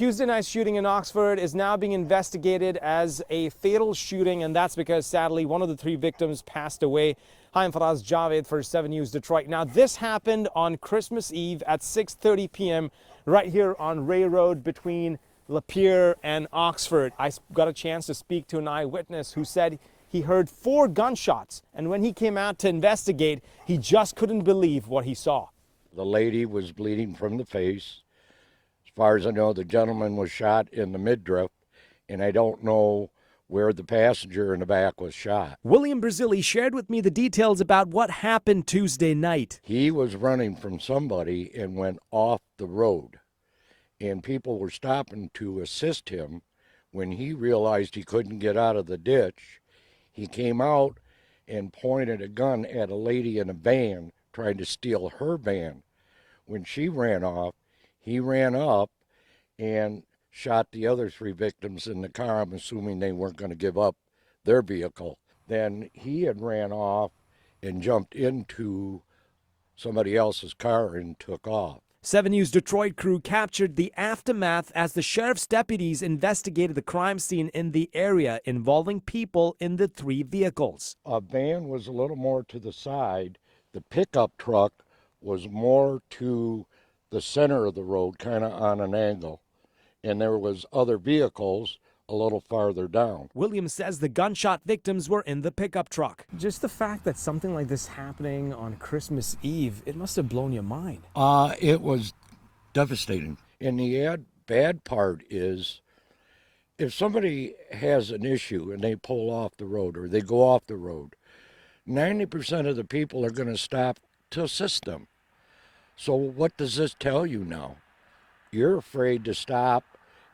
Tuesday night's shooting in Oxford is now being investigated as a fatal shooting, and that's because sadly one of the three victims passed away. Hi, I'm Faraz Javed for 7 News Detroit. Now this happened on Christmas Eve at 6:30 p.m. right here on Ray Road between Lapeer and Oxford. I got a chance to speak to an eyewitness who said he heard 4 gunshots, and when he came out to investigate, he just couldn't believe what he saw. The lady was bleeding from the face. As far as I know, the gentleman was shot in the midriff, and I don't know where the passenger in the back was shot. William Brazili shared with me the details about what happened Tuesday night. He was running from somebody and went off the road, and people were stopping to assist him. When he realized he couldn't get out of the ditch, he came out and pointed a gun at a lady in a van trying to steal her van. When she ran off, he ran up and shot the other 3 victims in the car. I'm assuming they weren't going to give up their vehicle. Then he had ran off and jumped into somebody else's car and took off. 7 News Detroit crew captured the aftermath as the sheriff's deputies investigated the crime scene in the area involving people in the 3 vehicles. A van was a little more to the side. The pickup truck was more to the center of the road, kind of on an angle, and there was other vehicles a little farther down. Williams says the gunshot victims were in the pickup truck. Just the fact that something like this happening on Christmas Eve, it must have blown your mind. It was devastating. And the bad part is, if somebody has an issue and they pull off the road or they go off the road, 90% of the people are going to stop to assist them. So what does this tell you now? You're afraid to stop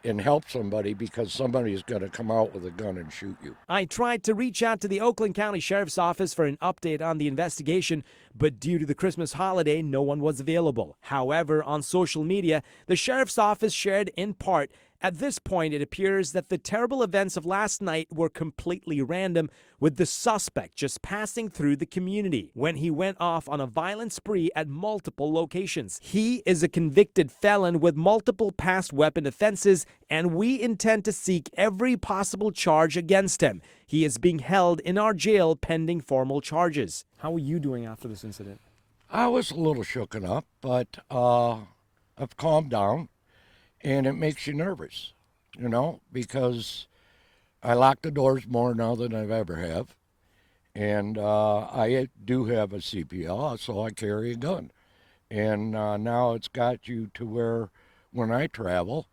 and help somebody because somebody is going to come out with a gun and shoot you. I tried to reach out to the Oakland County Sheriff's Office for an update on the investigation, but due to the Christmas holiday, no one was available. However, on social media, the Sheriff's Office shared in part, at this point, it appears that the terrible events of last night were completely random, with the suspect just passing through the community when he went off on a violent spree at multiple locations. He is a convicted felon with multiple past weapon offenses, and we intend to seek every possible charge against him. He is being held in our jail pending formal charges. How are you doing after this incident? I was a little shooken up, but I've calmed down. And it makes you nervous, you know, because I lock the doors more now than I've ever have. And I do have a CPL, so I carry a gun. And now it's got you to where when I travel,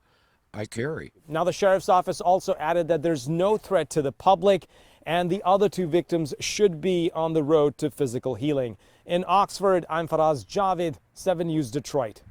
I carry. Now the Sheriff's Office also added that there's no threat to the public and the other 2 victims should be on the road to physical healing. In Oxford, I'm Faraz Javed, 7 News Detroit.